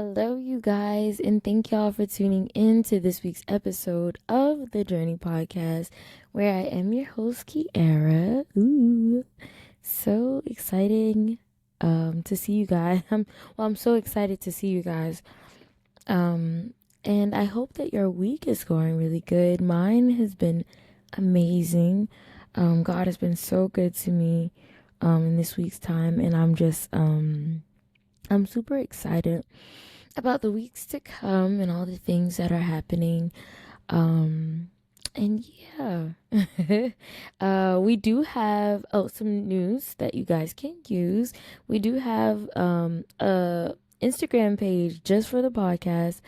Hello, you guys, and thank y'all for tuning in to this week's episode of the Journey Podcast, where I am your host, Kiara. Ooh, so exciting to see you guys. I'm so excited to see you guys. Um, and I hope that your week is going really good. Mine has been amazing. God has been so good to me in this week's time, and I'm super excited about the weeks to come and all the things that are happening. Um, and yeah, we do have some news that you guys can use. We do have a Instagram page just for the podcast.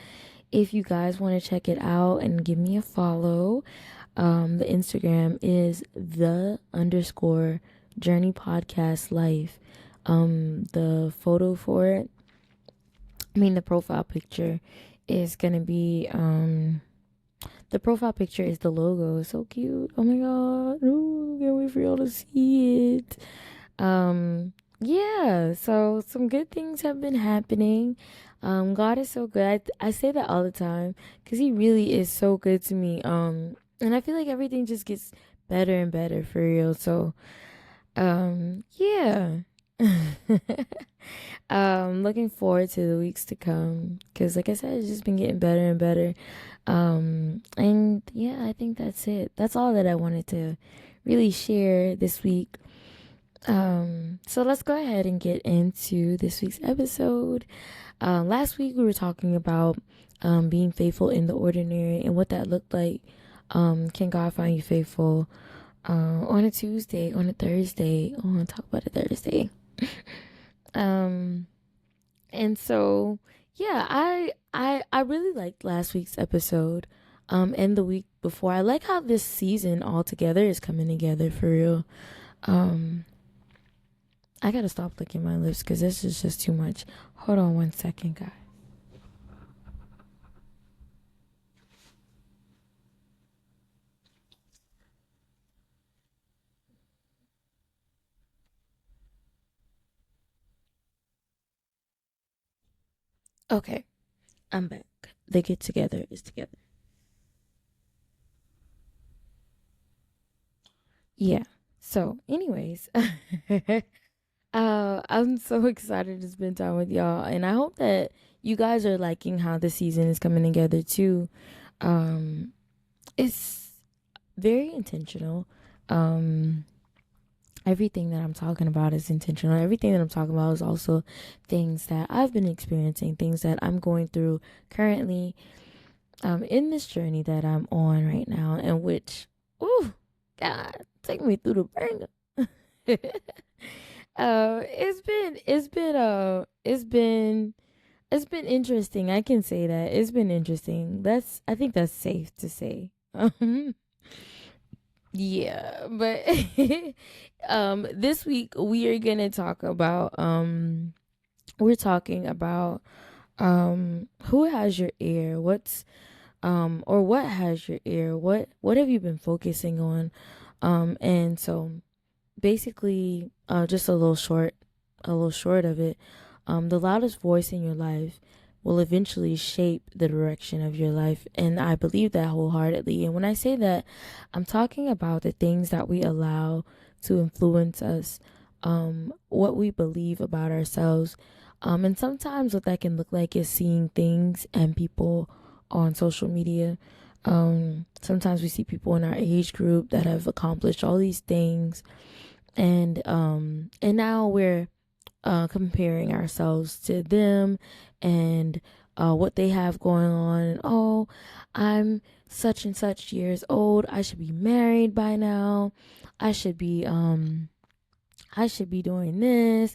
If you guys want to check it out and give me a follow, the Instagram is the underscore journey podcast life. The photo for it, the profile picture is gonna be the profile picture is the logo. It's so cute. Oh my god. Ooh, can't wait for y'all to see it. Yeah, so some good things have been happening. God is so good. I say that all the time because he really is so good to me. And I feel like everything just gets better and better for real. So yeah. Looking forward to the weeks to come because, like I said, it's just been getting better and better. And yeah, I think that's it. That's all that I wanted to really share this week. So let's go ahead and get into this week's episode. Last week we were talking about being faithful in the ordinary and what that looked like. Can God find you faithful on a Tuesday, on a Thursday? I want to talk about a Thursday. um and so yeah, I really liked last week's episode and the week before. I like how this season altogether is coming together for real. I gotta stop licking my lips because this is just too much. Hold on 1 second, guys. Okay, I'm back. The get together is together. Yeah. So anyways, I'm so excited to spend time with y'all, and I hope that you guys are liking how the season is coming together too. Um, it's very intentional. Um, Everything that I'm talking about is intentional. Everything that I'm talking about is also things that I've been experiencing, things that I'm going through currently, in this journey that I'm on right now, and which, ooh, God, take me through the banger. It's been interesting. I can say that it's been interesting. I think that's safe to say. Yeah, but this week we are gonna talk about we're talking about who has your ear? What's or what has your ear? What have you been focusing on? And so basically just a little short of it, the loudest voice in your life will eventually shape the direction of your life, and I believe that wholeheartedly. And when I say that, I'm talking about the things that we allow to influence us, what we believe about ourselves, and sometimes what that can look like is seeing things and people on social media. Sometimes we see people in our age group that have accomplished all these things, and now we're comparing ourselves to them and what they have going on. And oh, I'm such and such years old. I should be married by now. I should be I should be doing this.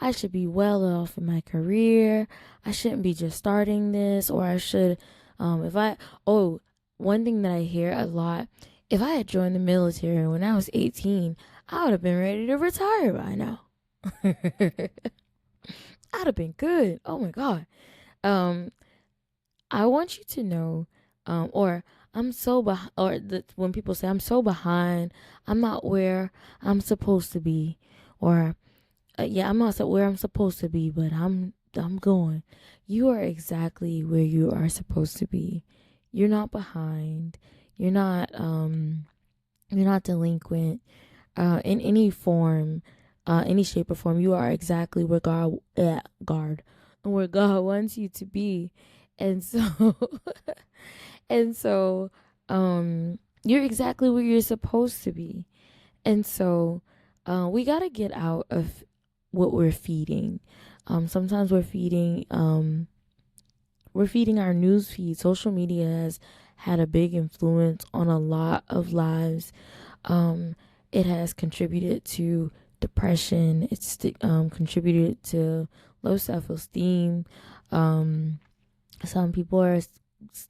I should be well off in my career. I shouldn't be just starting this, or I should if I oh, one thing that I hear a lot, if I had joined the military when I was 18, I would have been ready to retire by now. I'd have been good. Oh my god. Um, I want you to know, or I'm so behind, when people say I'm so behind, I'm not where I'm supposed to be, or yeah, I'm not where I'm supposed to be, but I'm I'm going. You are exactly where you are supposed to be. You're not behind. You're not you're not delinquent in any form, any shape or form. You are exactly where where God wants you to be. And so and so you're exactly where you're supposed to be. And so we got to get out of what we're feeding. Sometimes we're feeding our news feed. Social media has had a big influence on a lot of lives. Um, it has contributed to depression. It's contributed to low self-esteem. Um, some people are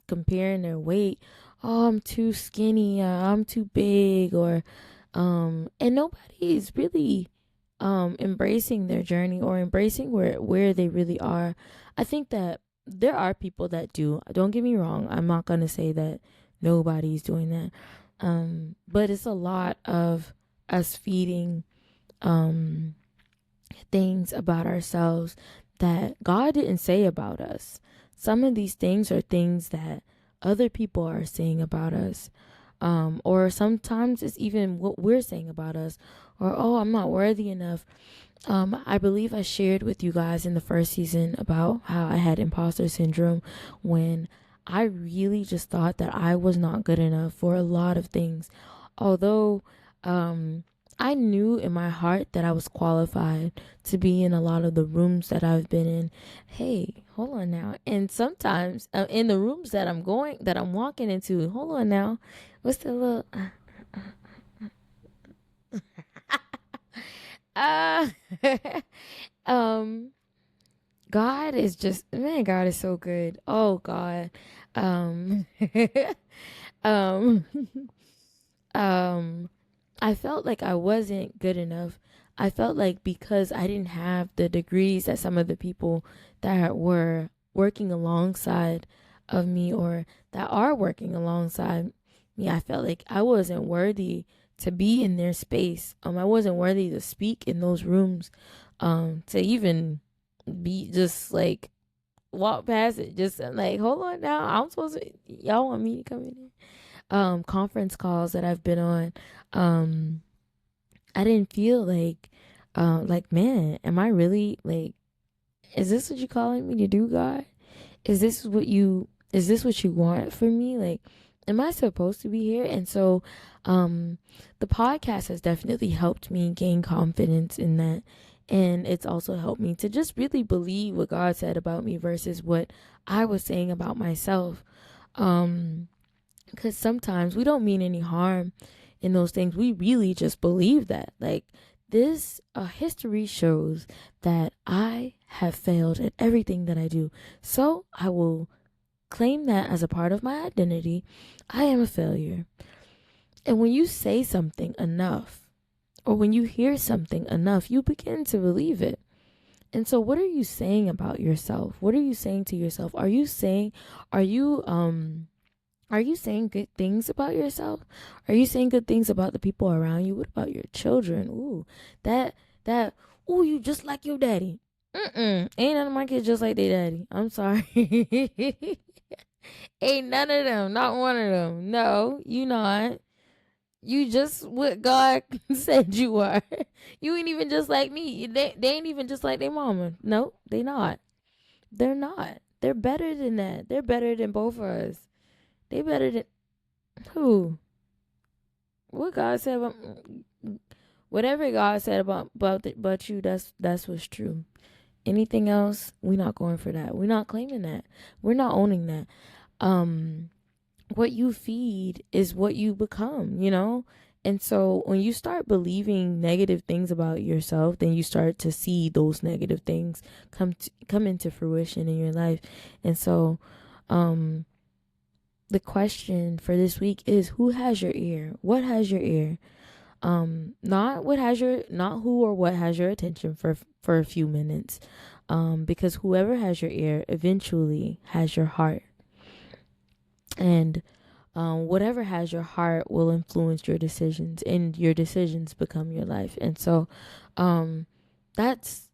comparing their weight. Oh, I'm too skinny. I'm too big. Or and nobody is really embracing their journey or embracing where they really are. I think that there are people that do. Don't get me wrong. I'm not gonna say that nobody's doing that. But it's a lot of us feeding um things about ourselves that God didn't say about us. Some of these things are things that other people are saying about us. Or sometimes it's even what we're saying about us, or oh, I'm not worthy enough. I believe I shared with you guys in the first season about how I had imposter syndrome when I really just thought that I was not good enough for a lot of things. Although um, I knew in my heart that I was qualified to be in a lot of the rooms that I've been in. Hey, hold on now. And sometimes in the rooms that I'm walking into, hold on now. What's the little. Uh, um, God is just, man, God is so good. Oh, God. Um, um, um, I felt like I wasn't good enough. I felt like because I didn't have the degrees that some of the people that were working alongside of me or that are working alongside me, I felt like I wasn't worthy to be in their space. I wasn't worthy to speak in those rooms. To even be just like walk past it, just like hold on now. I'm supposed to. Y'all want me to come in here? Conference calls that I've been on, um, I didn't feel like, man, am I really like, is this what you calling me to do, God? Is this what you want for me? Like, am I supposed to be here? And so, the podcast has definitely helped me gain confidence in that. And it's also helped me to just really believe what God said about me versus what I was saying about myself. Um, because sometimes we don't mean any harm in those things. We really just believe that. Like this history shows that I have failed at everything that I do. So I will claim that as a part of my identity. I am a failure. And when you say something enough, or when you hear something enough, you begin to believe it. And so what are you saying about yourself? What are you saying to yourself? Are you are you saying good things about yourself? Are you saying good things about the people around you? What about your children? Ooh, that that. Ooh, you just like your daddy. Ain't none of my kids just like their daddy. I'm sorry. Ain't none of them. Not one of them. No, you not. You just what God said you are. You ain't even just like me. They ain't even just like their mama. No, they not. They're not. They're better than that. They're better than both of us. They better than who? What God said about whatever God said about you. That's what's true. Anything else, we're not going for that. We're not claiming that. We're not owning that. Um, what you feed is what you become. You know. And so when you start believing negative things about yourself, then you start to see those negative things come into fruition in your life. And so, um, the question for this week is who has your ear? What has your ear? Not who or what has your attention for a few minutes. Because whoever has your ear eventually has your heart. And whatever has your heart will influence your decisions, and your decisions become your life. And so that's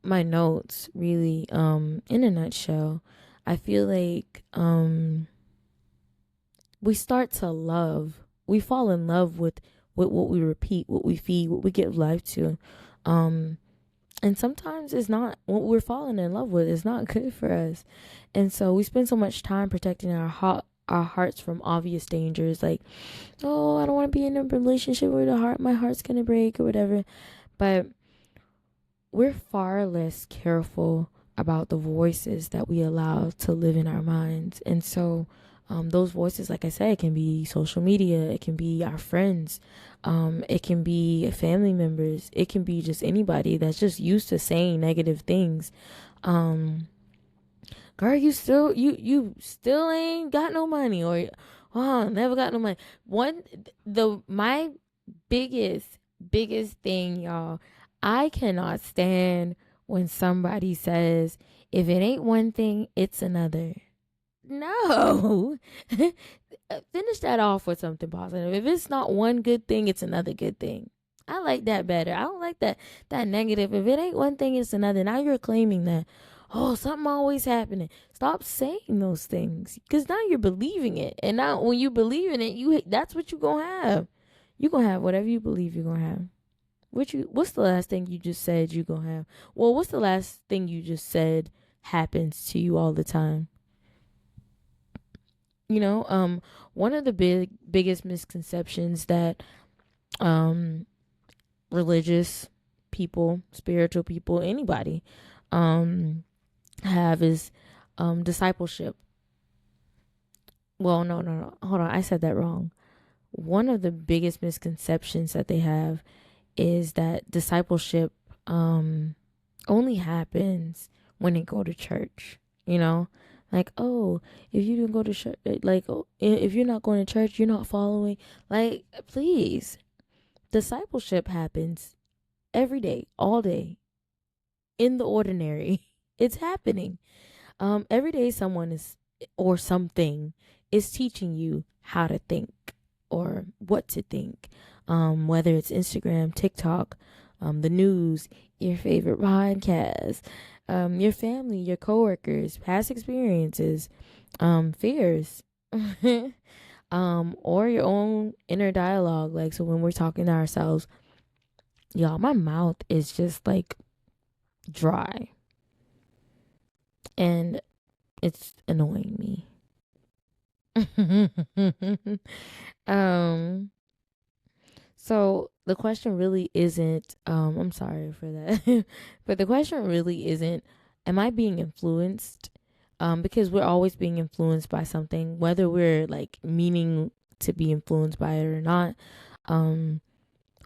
my notes really, in a nutshell, I feel like we start to love. We fall in love with what we repeat, what we feed, what we give life to. Um and sometimes it's not what we're falling in love with is not good for us. And so we spend so much time protecting our hearts from obvious dangers, like, oh, I don't want to be in a relationship where my heart's gonna break or whatever. But we're far less careful about the voices that we allow to live in our minds. And so those voices, like I said, it can be social media, it can be our friends, it can be family members, it can be just anybody that's just used to saying negative things. Um, Girl, you still ain't got no money, or oh, never got no money. One the my biggest thing, y'all, I cannot stand when somebody says, if it ain't one thing, it's another. No. Finish that off with something positive. If it's not one good thing, it's another good thing. I like that better. I don't like that negative. If it ain't one thing, it's another. Now you're claiming that, oh, something always happening. Stop saying those things, because now you're believing it. And now when you believe in it, that's what you're gonna have. You're gonna have whatever you believe you're gonna have. What's the last thing you just said you're gonna have? Well, what's the last thing you just said happens to you all the time? You know, one of the biggest misconceptions that um religious people, spiritual people, anybody um have is discipleship. Well, no. Hold on. I said that wrong. One of the biggest misconceptions that they have is that discipleship only happens when they go to church, you know? Like, oh, if you didn't go to church, like, oh, if you're not going to church, you're not following. Like, please, discipleship happens every day, all day, in the ordinary. It's happening. Every day, someone is or something is teaching you how to think or what to think. Whether it's Instagram, TikTok, the news, your favorite podcast, your family, your coworkers, past experiences, fears, or your own inner dialogue. Like, so when we're talking to ourselves, y'all, my mouth is just like dry and it's annoying me. um, so the question really isn't, I'm sorry for that, but the question really isn't, am I being influenced? Because we're always being influenced by something, whether we're like meaning to be influenced by it or not. Um,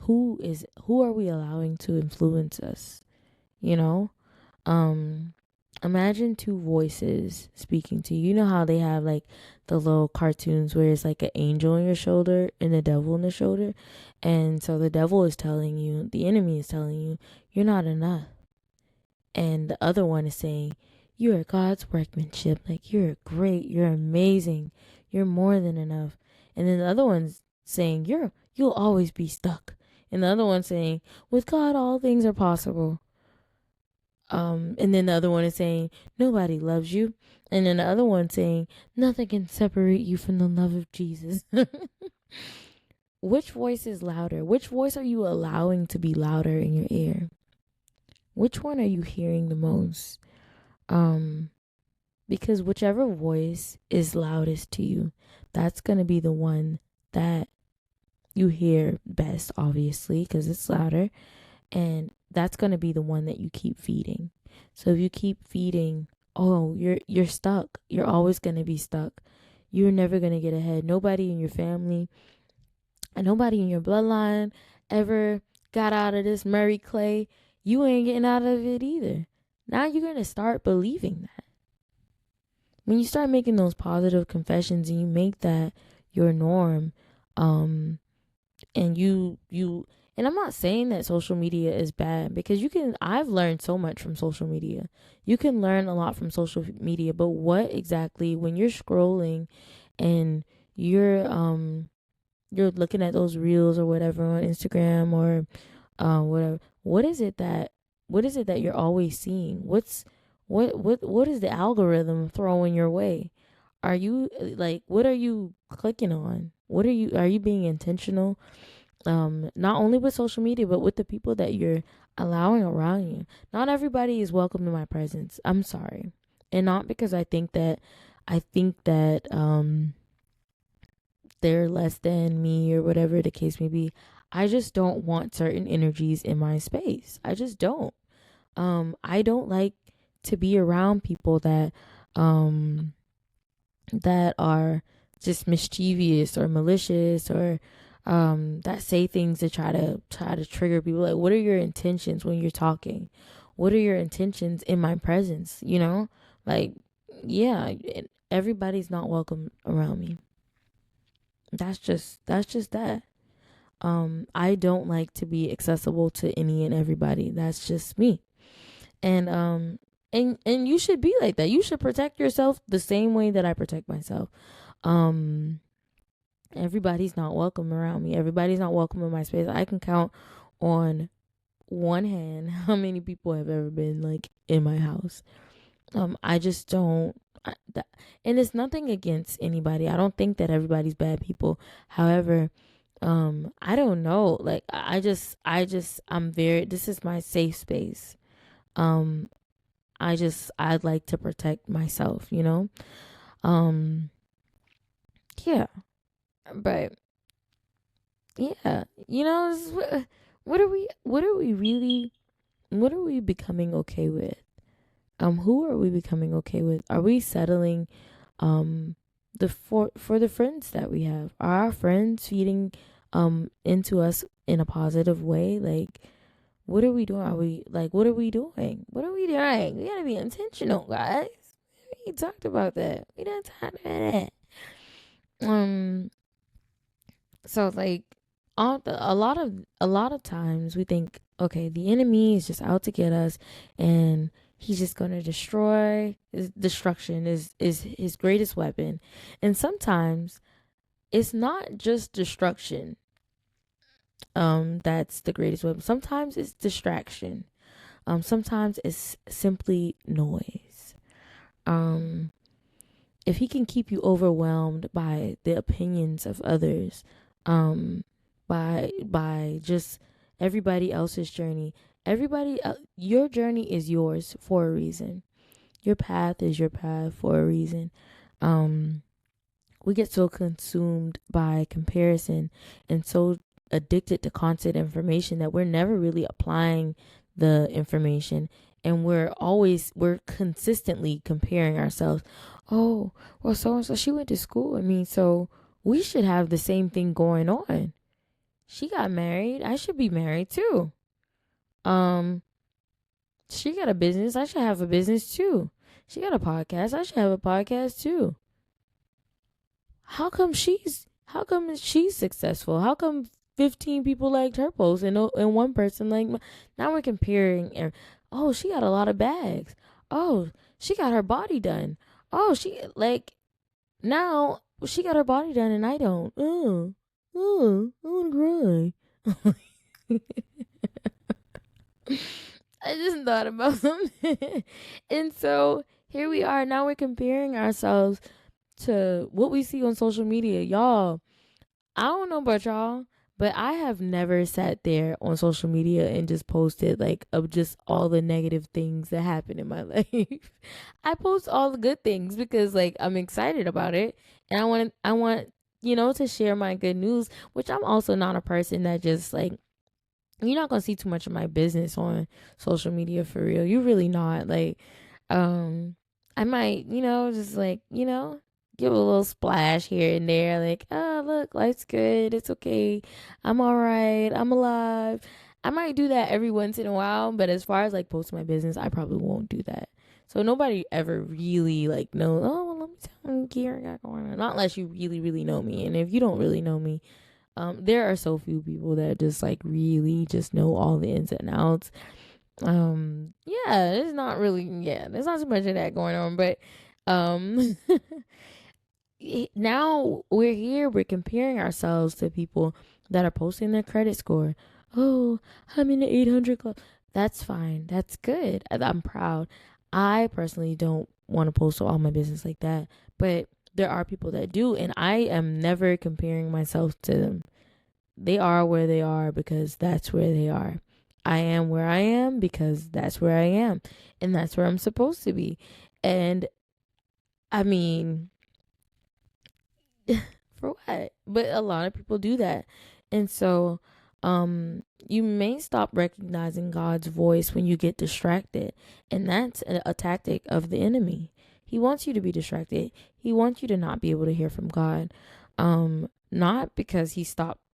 who are we allowing to influence us? You know, um, imagine two voices speaking to you. You know how they have like the little cartoons where it's like an angel on your shoulder and a devil on the shoulder, and so the devil is telling you, the enemy is telling you, you're not enough, and the other one is saying, you are God's workmanship. Like, you're great, you're amazing, you're more than enough. And then the other one's saying, you'll always be stuck. And the other one's saying, with God all things are possible. And then the other one is saying, nobody loves you. And then the other one saying, nothing can separate you from the love of Jesus. Which voice is louder? Which voice are you allowing to be louder in your ear? Which one are you hearing the most? Um, because whichever voice is loudest to you, that's going to be the one that you hear best, obviously, because it's louder. And that's going to be the one that you keep feeding. So if you keep feeding, oh, you're stuck. You're always going to be stuck. You're never going to get ahead. Nobody in your family and nobody in your bloodline ever got out of this Murray clay. You ain't getting out of it either. Now you're going to start believing that. When you start making those positive confessions and you make that your norm, and you and I'm not saying that social media is bad, because I've learned so much from social media. You can learn a lot from social media, but what exactly, when you're scrolling and you're looking at those reels or whatever on Instagram or whatever, what is it that what is it that you're always seeing? What is the algorithm throwing your way? Are you like, what are you clicking on? Are you being intentional? Not only with social media, but with the people that you're allowing around you. Not everybody is welcome in my presence. I'm sorry. And not because I think that they're less than me or whatever the case may be. I just don't want certain energies in my space. I just don't. I don't like to be around people um that are just mischievous or malicious, or that say things to try to trigger people. Like, what are your intentions when you're talking? What are your intentions in my presence? Like, yeah, everybody's not welcome around me. That's just that. I don't like to be accessible to any and everybody. That's just me. And you should be like that. You should protect yourself the same way that I protect myself. Um Everybody's not welcome around me. Everybody's not welcome in my space. I can count on one hand how many people have ever been like in my house. I just don't. And it's nothing against anybody. I don't think that everybody's bad people. However, I don't know. Like, I'm very. This is my safe space. Um, I'd like to protect myself. Um, yeah, but yeah, what are we becoming okay with? Who are we becoming okay with? Are we settling um for the friends that we have? Are our friends feeding into us in a positive way? Like, what are we doing? Are we like, what are we doing? What are we doing? We gotta be intentional, guys. We talked about that. We done talked about that. Um so like, a lot of times we think, okay, the enemy is just out to get us, and he's just gonna destroy. Destruction is his greatest weapon. And sometimes it's not just destruction that's the greatest weapon. Sometimes it's distraction. Sometimes it's simply noise. um if he can keep you overwhelmed by the opinions of others, um by just everybody else's journey, your journey is yours for a reason. Your path is your path for a reason. um we get so consumed by comparison and so addicted to constant information that we're never really applying the information, and we're consistently comparing ourselves. Oh, well, so and so, she went to school. I mean, so we should have the same thing going on. She got married, I should be married too. um she got a business, I should have a business too. She got a podcast, I should have a podcast too. How come she's successful? How come 15 people liked her post, and one person like now we're comparing. Oh, she got a lot of bags. Oh, she got her body done. Oh, she like now she got her body done and I don't. I want to cry. I just thought about something. And so here we are. Now we're comparing ourselves to what we see on social media. Y'all, I don't know about y'all, but I have never sat there on social media and just posted like of just all the negative things that happen in my life. I post all the good things because like I'm excited about it, and I want to share my good news, which I'm also not a person that just like, you're not going to see too much of my business on social media for real. You really not. Like, um I might, just like, give a little splash here and there, like, oh, look, life's good, it's okay, I'm all right, I'm alive. I might do that every once in a while, but as far as like posting my business, I probably won't do that. So nobody ever really like knows, oh, well, let me tell you what Kiera got going on. Not unless you really, really know me. And if you don't really know me, there are so few people that just like really just know all the ins and outs. Yeah, there's not really, yeah, there's not too much of that going on, but um now we're here, we're comparing ourselves to people that are posting their credit score. Oh, I'm in the 800 club. That's fine. That's good. I'm proud. I personally don't want to post all my business like that, but there are people that do, and I am never comparing myself to them. They are where they are because that's where they are. I am where I am because that's where I am, and that's where I'm supposed to be. And I mean, for what? But a lot of people do that. And so you may stop recognizing God's voice when you get distracted. And that's a tactic of the enemy. He wants you to be distracted. He wants you to not be able to hear from God. Not because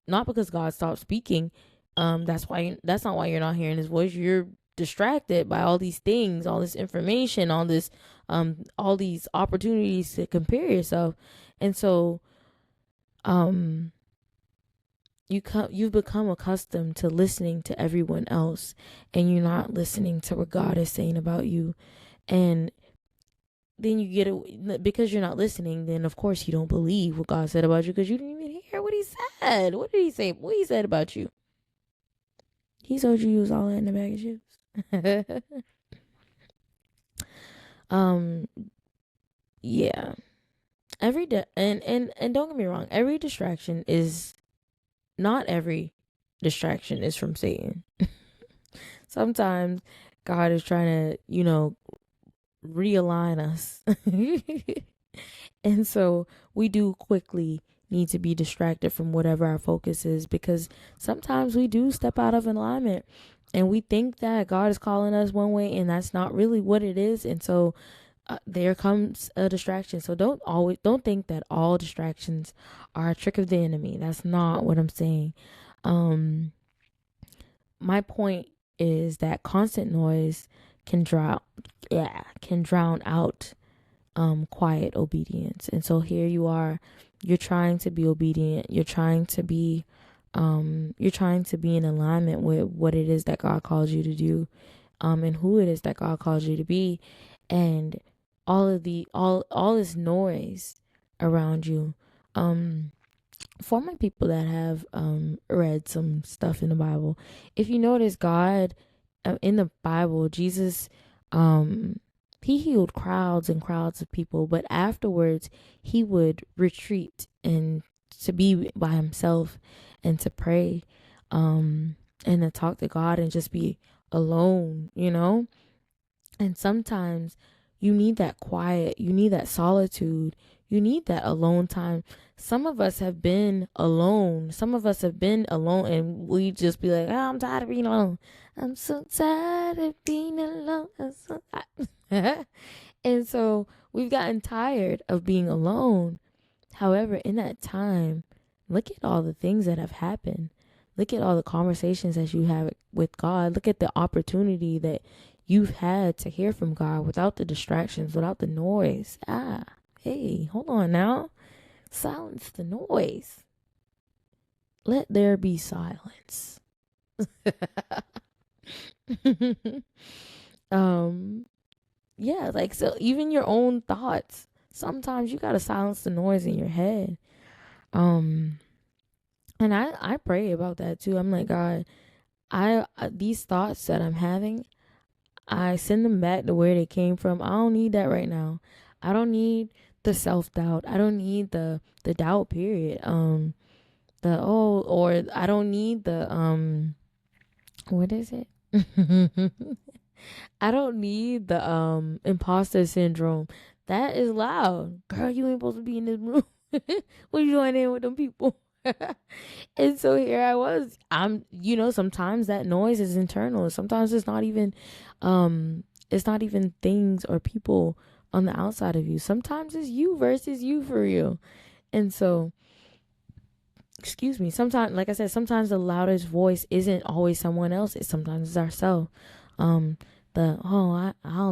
not because God stopped speaking. That's not why you're not hearing his voice. You're distracted by all these things, all this information, all these opportunities to compare yourself. And so um you've become accustomed to listening to everyone else, and you're not listening to what God is saying about you. And then you get because you're not listening, then of course you don't believe what God said about you because you didn't even hear what he said. What did he say? What he said about you? He told you was all that in the bag of chips. um yeah, and don't get me wrong, not every distraction is from Satan. Sometimes God is trying to, realign us. And so we do quickly need to be distracted from whatever our focus is, because sometimes we do step out of alignment and we think that God is calling us one way and that's not really what it is. And so there comes a distraction. So don't think that all distractions are a trick of the enemy. That's not what I'm saying. My point is that constant noise can drown out quiet obedience. And so here you are, you're trying to be obedient, you're trying to be in alignment with what it is that God calls you to do, and who it is that God calls you to be. And all this noise around you. For my people that have read some stuff in the Bible, if you notice, God in the Bible, Jesus, he healed crowds and crowds of people, but afterwards he would retreat and to be by himself and to pray, and to talk to God and just be alone, And sometimes you need that quiet, you need that solitude, you need that alone time. Some of us have been alone. And we just be like, oh, I'm tired of being alone. I'm so tired of being alone. And so we've gotten tired of being alone. However, in that time, look at all the things that have happened. Look at all the conversations that you have with God. Look at the opportunity that you've had to hear from God without the distractions, without the noise. Hey, hold on now. Silence the noise. Let there be silence. So even your own thoughts. Sometimes you gotta silence the noise in your head. And I pray about that too. I'm like, God, these thoughts that I'm having, I send them back to where they came from. I don't need that right now. I don't need the self-doubt. I don't need the doubt, period. Or I don't need the what is it? I don't need the imposter syndrome. That is loud. Girl, you ain't supposed to be in this room. What you doing in with them people? And so here I was. Sometimes that noise is internal. Sometimes it's not even things or people on the outside of you. Sometimes it's you versus you for real. And so, excuse me, sometimes, like I said, sometimes the loudest voice isn't always someone else. Sometimes it's ourselves. I'll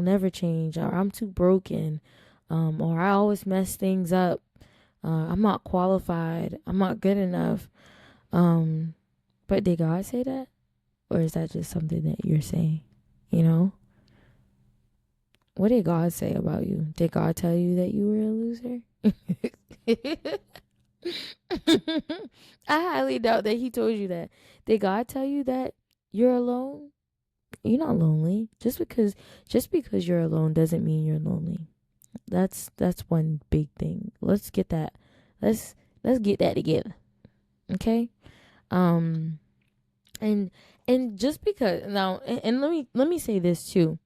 never change, or I'm too broken, or I always mess things up. I'm not qualified. I'm not good enough. But did God say that? Or is that just something that you're saying? What did God say about you? Did God tell you that you were a loser? I highly doubt that he told you that. Did God tell you that you're alone? You're not lonely. Just because you're alone doesn't mean you're lonely. That's one big thing. Let's let's get that together. Okay? Um and just because now, and let me say this too.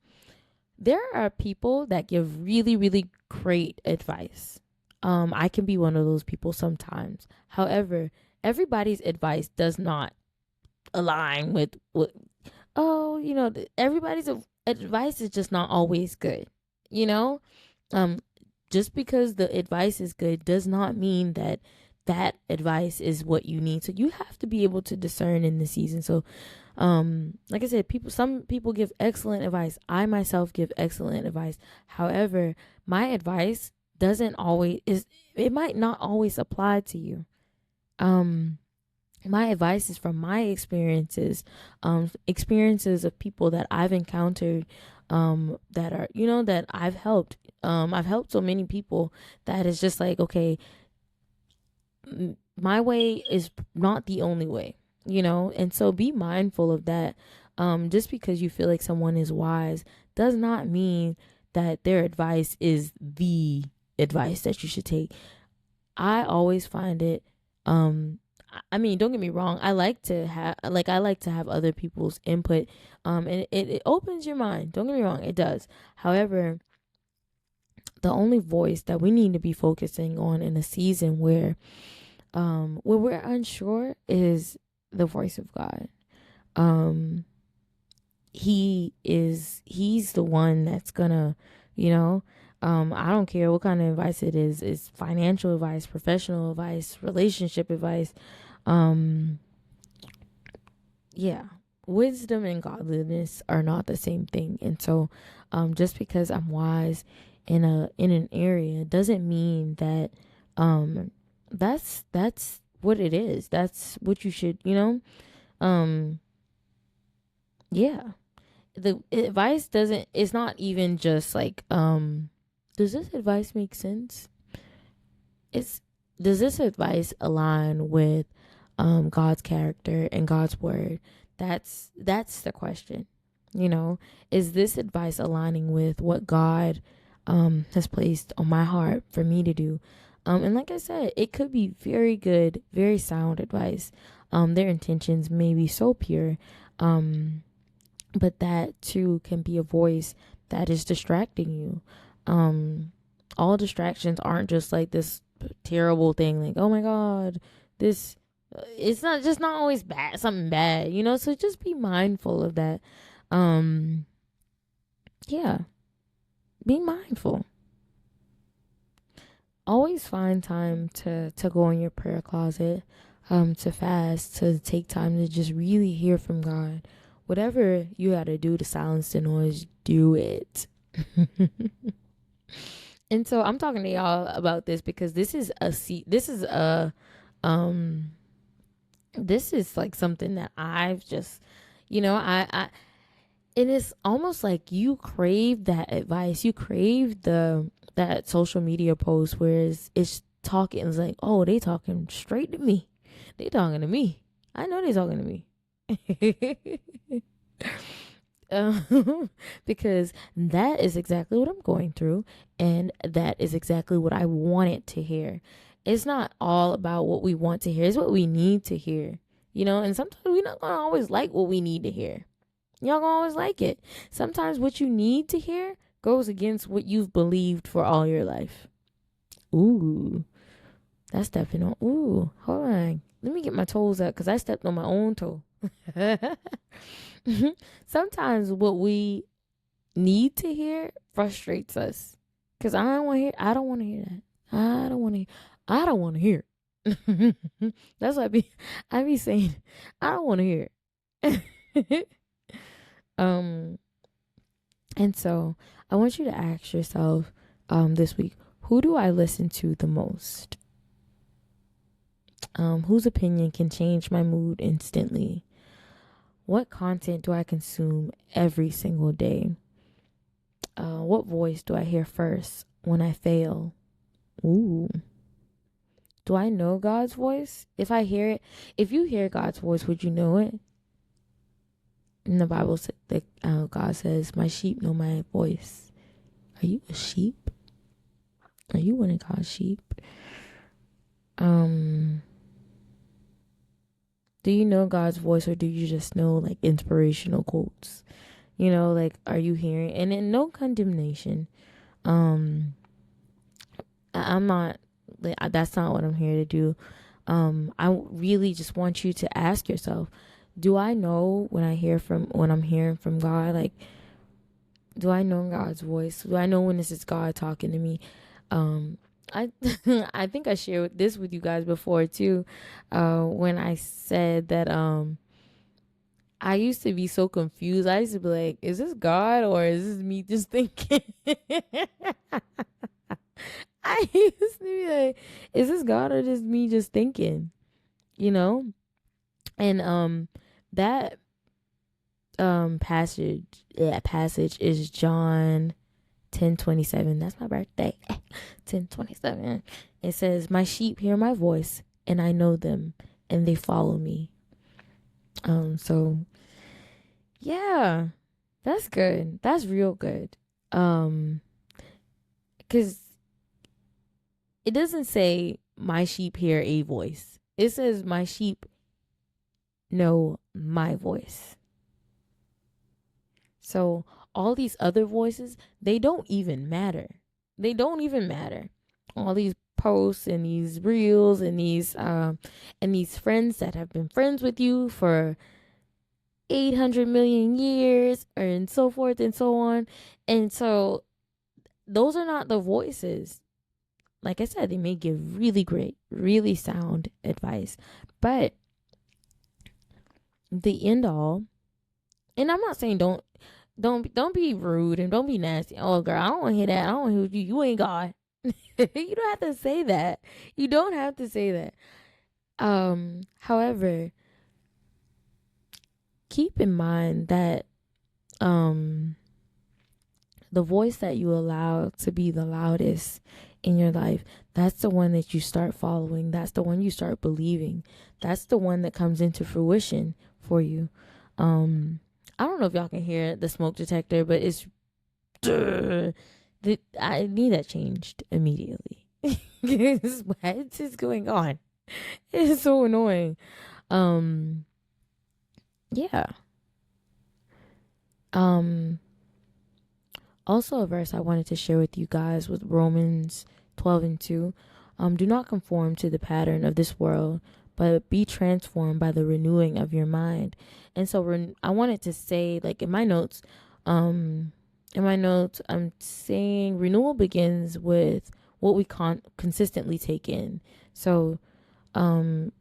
There are people that give really, really great advice. I can be one of those people sometimes. However, everybody's advice does not align with what, oh, everybody's advice is just not always good. You know, um, just because the advice is good does not mean that that advice is what you need. So you have to be able to discern in the season. So, like I said, some people give excellent advice. I myself give excellent advice. However, my advice doesn't always is it might not always apply to you. Um, my advice is from my experiences, experiences of people that I've encountered, that are, that I've helped. I've helped so many people that it's just like, okay, my way is not the only way, and so be mindful of that. Just because you feel like someone is wise does not mean that their advice is the advice that you should take. I always find it, I mean, don't get me wrong. I like to have other people's input, and it opens your mind. Don't get me wrong, it does. However, the only voice that we need to be focusing on in a season where we're unsure is the voice of God. Um, he's the one that's gonna, you know, I don't care what kind of advice it is financial advice, professional advice, relationship advice. Um, yeah, wisdom and godliness are not the same thing. And so, just because I'm wise in an area doesn't mean that, that's what it is. That's what you should, um, yeah. The advice doesn't, it's not even just like, does this advice make sense? It's, does this advice align with God's character and God's word? That's the question. You know, is this advice aligning with what God has placed on my heart for me to do? And like I said, it could be very good, very sound advice. Their intentions may be so pure, but that too can be a voice that is distracting you. All distractions aren't just like this terrible thing, like, oh my God, this, it's not always bad, something bad, so just be mindful of that. um yeah, be mindful. Always find time to go in your prayer closet, to fast, to take time to just really hear from God. Whatever you got to do to silence the noise, do it. And so I'm talking to y'all about this because um this is like something that I've just, I and it's almost like you crave that advice. You crave that social media post where it's talking. It's like, oh, they talking straight to me. They talking to me. I know they talking to me. Because that is exactly what I'm going through, and that is exactly what I wanted to hear. It's not all about what we want to hear; it's what we need to hear. And sometimes we're not gonna always like what we need to hear. Y'all gonna always like it. Sometimes what you need to hear goes against what you've believed for all your life. Ooh, that's stepping on. Ooh, hold on. Let me get my toes up because I stepped on my own toe. Sometimes what we need to hear frustrates us because I don't want to hear. I don't want to hear that. I don't want to. I don't want to hear. That's what I be saying. I don't want to hear. um, and so I want you to ask yourself, this week, who do I listen to the most? Whose opinion can change my mood instantly? What content do I consume every single day? What voice do I hear first when I fail? Ooh. Do I know God's voice? If I hear it, if you hear God's voice, would you know it? In the Bible, that God says, "My sheep know my voice." Are you a sheep? Are you one of God's sheep? Do you know God's voice, or do you just know like inspirational quotes? Like, are you hearing? And in no condemnation. Um, I'm not. That's not what I'm here to do. I really just want you to ask yourself: do I know when I'm hearing from God? Like, do I know God's voice? Do I know when this is God talking to me? I I think I shared this with you guys before too, when I said that I used to be so confused. I used to be like, is this God or is this me just thinking? I used to be like, is this God or just me just thinking? You know? And that passage is John 10:27. That's my birthday. 10:27. It says, "My sheep hear my voice, and I know them, and they follow me." So yeah, that's good. That's real good. Because it doesn't say my sheep hear a voice. It says my sheep know my voice. So all these other voices, they don't even matter. They don't even matter. All these posts and these reels and these friends that have been friends with you for 800 million years and so forth and so on. And so those are not the voices. Like I said, they may give really great, really sound advice, but the end all, and I'm not saying don't be rude and don't be nasty. Oh girl, I don't want to hear that. I don't want to hear you. You ain't God. You don't have to say that. You don't have to say that. However, keep in mind that the voice that you allow to be the loudest in your life, that's the one that you start following. That's the one you start believing. That's the one that comes into fruition for you. I don't know if y'all can hear the smoke detector, but it's I need that changed immediately. What is going on? It's so annoying. Yeah. Also a verse I wanted to share with you guys with Romans 12:2. Do not conform to the pattern of this world, but be transformed by the renewing of your mind. And so I wanted to say, like in my notes, I'm saying renewal begins with what we consistently take in. So, in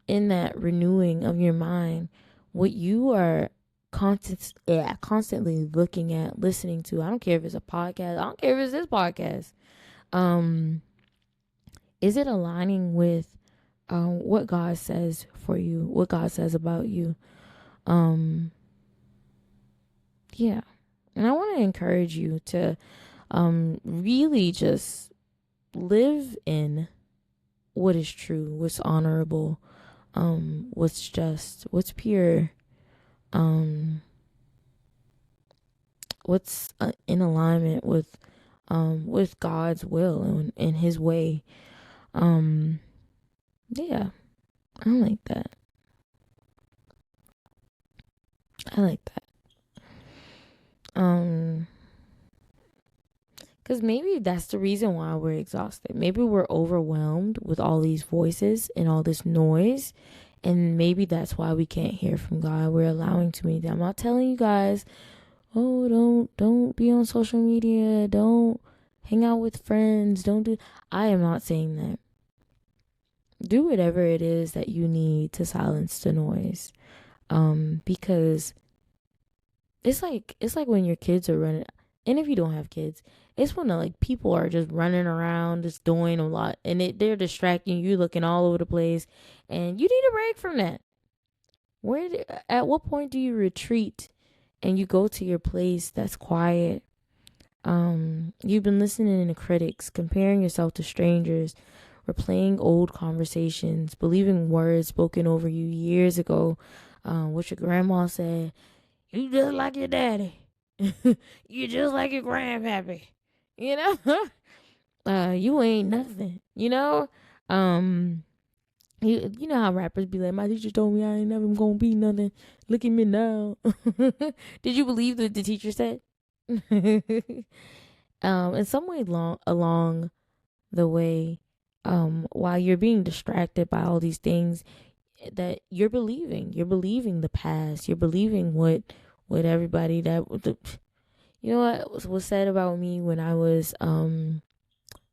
that renewing of your mind, what you are constantly looking at, listening to. I don't care if it's a podcast. I don't care if it's this podcast. Is it aligning with what God says for you, what God says about you? Yeah. And I want to encourage you to really just live in what is true, what's honorable, what's just, what's pure, what's in alignment with God's will and His way. Yeah, I like that. I like that. Because maybe that's the reason why we're exhausted. Maybe we're overwhelmed with all these voices and all this noise. And maybe that's why we can't hear from God. We're allowing too many. I'm not telling you guys, oh, don't be on social media. Don't hang out with friends. Don't do. I am not saying that. Do whatever it is that you need to silence the noise. Because it's like when your kids are running, and if you don't have kids, it's when like people are just running around, just doing a lot, and they're distracting you, looking all over the place, and you need a break from that. At what point do you retreat and you go to your place that's quiet? You've been listening to critics, comparing yourself to strangers, replaying old conversations, believing words spoken over you years ago. what your grandma said. You just like your daddy. You just like your grandpappy. You know, you ain't nothing. Um, you know how rappers be like, my teacher told me I ain't never gonna be nothing. Look at me now. Did you believe what the teacher said? In some way along the way, while you're being distracted by all these things that you're believing the past, you're believing what everybody you know what was said about me when I was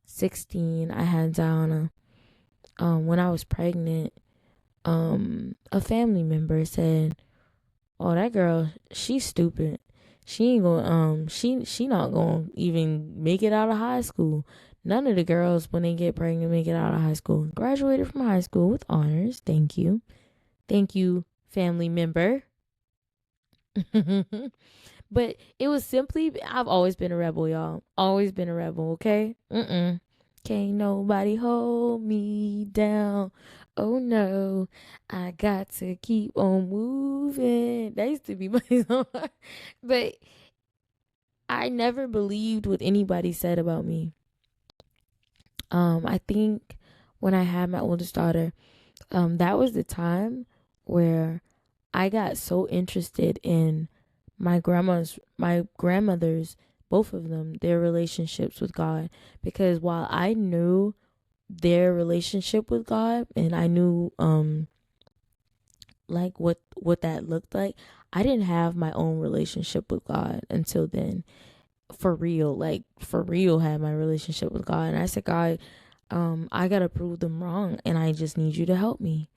16. I had down when I was pregnant. A family member said, "Oh, that girl, she's stupid. She ain't gonna she not gonna even make it out of high school. None of the girls when they get pregnant make it out of high school. Graduated from high school with honors. Thank you, family member." But it was simply, I've always been a rebel, y'all. Always been a rebel, okay? Can't nobody hold me down. Oh no, I got to keep on moving. That used to be my song. But I never believed what anybody said about me. I think when I had my oldest daughter, that was the time where I got so interested in my grandmother's, both of them, their relationships with God. Because while I knew their relationship with God and I knew like what that looked like, I didn't have my own relationship with God until then. For real, like for real, had my relationship with God. And I said, God, I gotta prove them wrong, and I just need you to help me.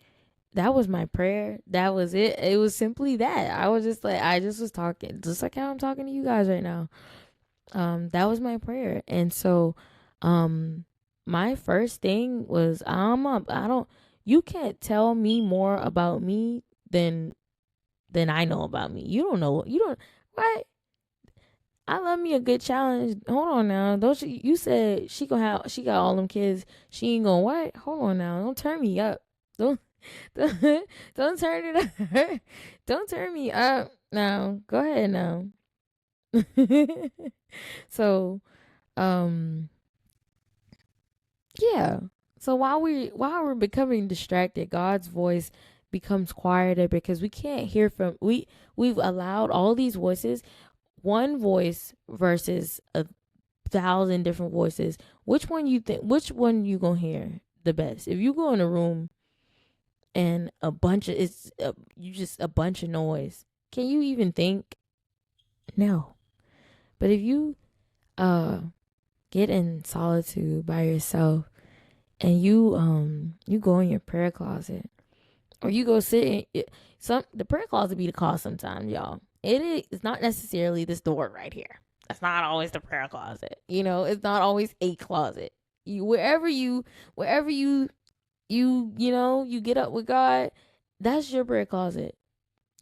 That was my prayer. That was it. It was simply that. I was just like, I just was talking, just like how I'm talking to you guys right now. That was my prayer. And so, my first thing was, I don't, you can't tell me more about me than I know about me. You don't, right? I love me a good challenge. Hold on now. Don't you said she got all them kids. She ain't gonna what? Hold on now. Don't turn me up. Don't don't, don't turn it up. Don't turn me up now. Go ahead now. So, um, yeah. So while we're becoming distracted, God's voice becomes quieter because we can't hear from we've allowed all these voices, one voice versus 1,000 different voices. Which one you gonna hear the best? If you go in a room and a bunch of you just a bunch of noise, can you even think? No. But if you uh get in solitude by yourself and you go in your prayer closet or you go sit in the prayer closet be the cause sometimes, y'all. It's not necessarily this door right here. That's not always the prayer closet. It's not always a closet. You get up with God, that's your prayer closet.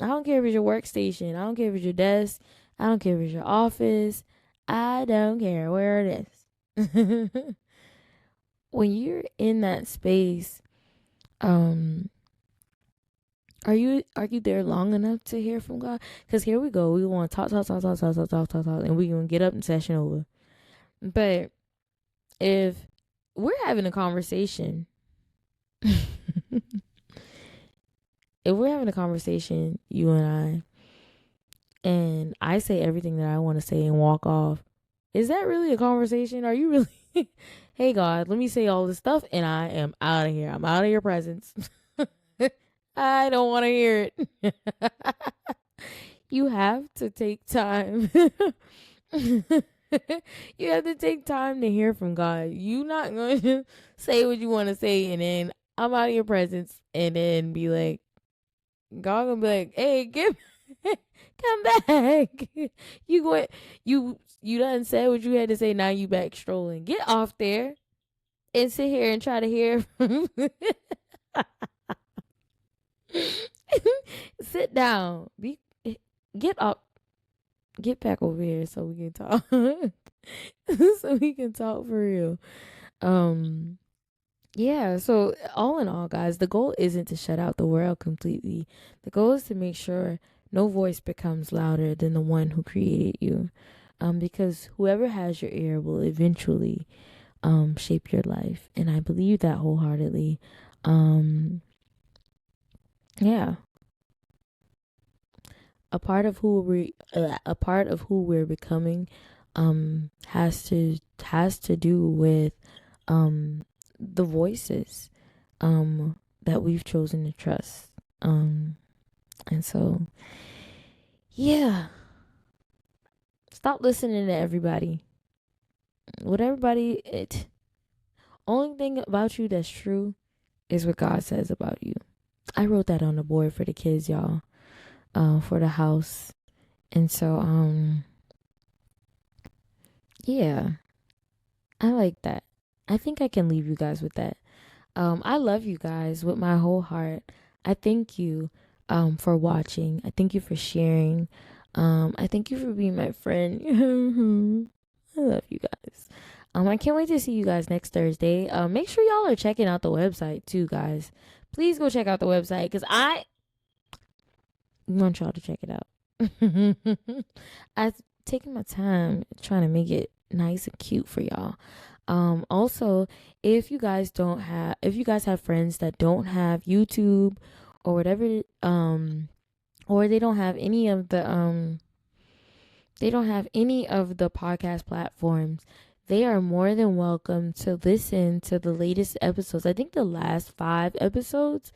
I don't care if it's your workstation. I don't care if it's your desk. I don't care if it's your office. I don't care where it is. When you're in that space, um, are you there long enough to hear from God? Because here we go. We want to talk, and we gonna get up and session over. But if we're having a conversation, if we're having a conversation, you and I say everything that I want to say and walk off, is that really a conversation? Are you really? Hey God, let me say all this stuff and I am out of here. I'm out of your presence. I don't want to hear it. You have to take time. You have to take time to hear from God. You not going to say what you want to say and then I'm out of your presence and then be like, God gonna be like, hey, come back. You going you done said what you had to say, now you back strolling. Get off there and sit here and try to hear from sit down. Get up. Get back over here so we can talk. So we can talk for real. Um Yeah, so all in all, guys, the goal isn't to shut out the world completely. The goal is to make sure no voice becomes louder than the one who created you. Because whoever has your ear will eventually shape your life. And I believe that wholeheartedly. Um, yeah. A part of who we're becoming has to do with the voices that we've chosen to trust. And so yeah, stop listening to everybody. What everybody it only thing about you that's true is what God says about you. I wrote that on the board for the kids, y'all, for the house. And so yeah, I like that. I think I can leave you guys with that. I love you guys with my whole heart. I thank you for watching. I thank you for sharing. I thank you for being my friend. I love you guys. I can't wait to see you guys next Thursday. Make sure y'all are checking out the website too, guys. Please go check out the website because I want y'all to check it out. I've taken my time trying to make it nice and cute for y'all. Also, if you guys have friends that don't have YouTube or whatever, or they don't have any of the podcast platforms, they are more than welcome to listen to the latest episodes. I think the last 5 episodes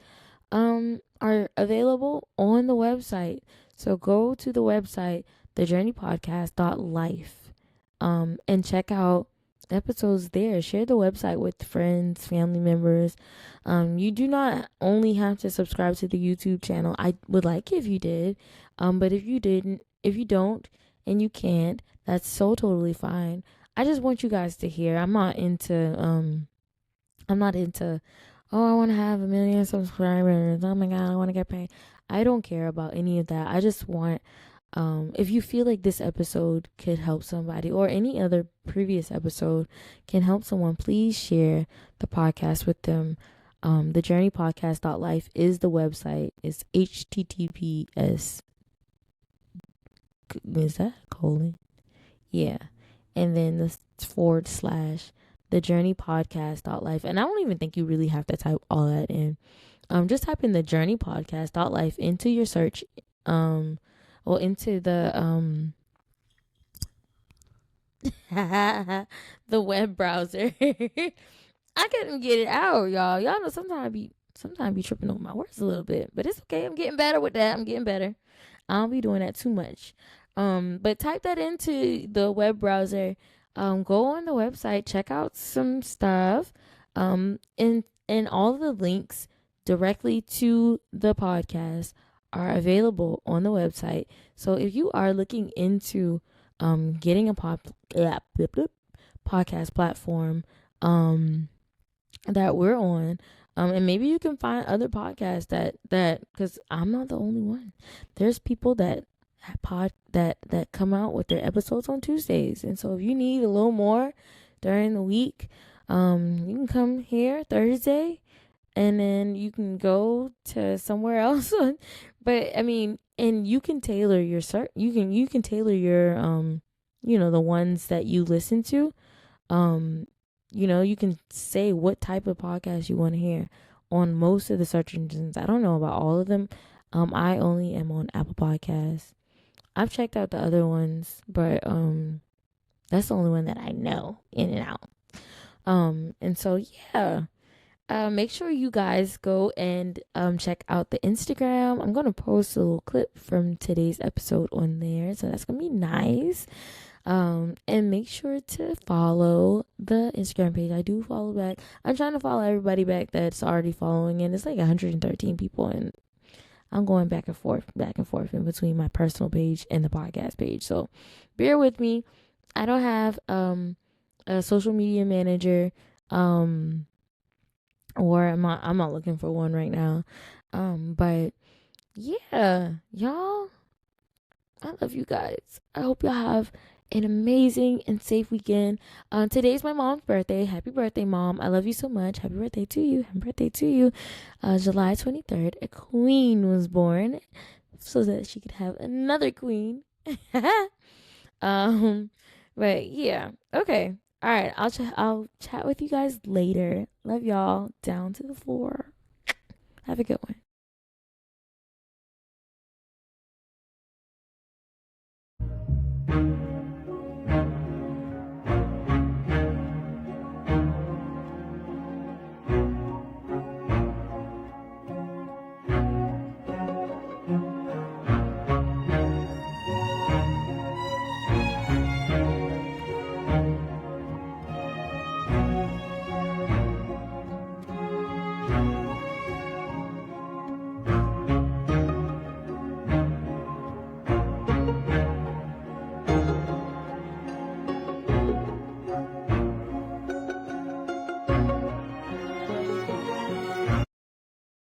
are available on the website. So go to the website, thejourneypodcast.life, and check out episodes there. Share the website with friends, family members. You do not only have to subscribe to the YouTube channel. I would like if you did. But if you don't, and you can't, that's so totally fine. I just want you guys to hear. I'm not into, oh, I want to have 1 million subscribers. Oh my God, I want to get paid. I don't care about any of that. I just want, if you feel like this episode could help somebody or any other previous episode can help someone, please share the podcast with them. TheJourneyPodcast.life is the website. It's HTTPS. Is that colon? Yeah. And then the / thejourneypodcast.life. And I don't even think you really have to type all that in. Just type in thejourneypodcast.life into your search, or into the the web browser. I couldn't get it out, y'all. Y'all know sometimes I be tripping on my words a little bit, but it's okay. I'm getting better with that. I'm getting better. I don't be doing that too much. But type that into the web browser. Go on the website, check out some stuff. And all the links directly to the podcast are available on the website. So if you are looking into getting a podcast platform that we're on, and maybe you can find other podcasts that because I'm not the only one. There's people that come out with their episodes on Tuesdays, and so if you need a little more during the week, you can come here Thursday, and then you can go to somewhere else. But I mean, and you can tailor your you can tailor your the ones that you listen to. You can say what type of podcast you want to hear on most of the search engines. I don't know about all of them. I only am on Apple Podcasts. I've checked out the other ones, but that's the only one that I know in and out. And so yeah. Make sure you guys go and check out the Instagram. I'm gonna post a little clip from today's episode on there, so that's gonna be nice. And make sure to follow the Instagram page. I do follow back. I'm trying to follow everybody back that's already following, and it's like 113 people, and I'm going back and forth in between my personal page and the podcast page. So bear with me. I don't have a social media manager, or I'm not looking for one right now. But yeah, y'all, I love you guys. I hope y'all have an amazing and safe weekend. Today's my mom's birthday. Happy birthday, Mom. I love you so much. Happy birthday to you. Happy birthday to you. July 23rd, a queen was born so that she could have another queen. um, but yeah. Okay. All right. I'll chat with you guys later. Love y'all. Down to the floor. Have a good one.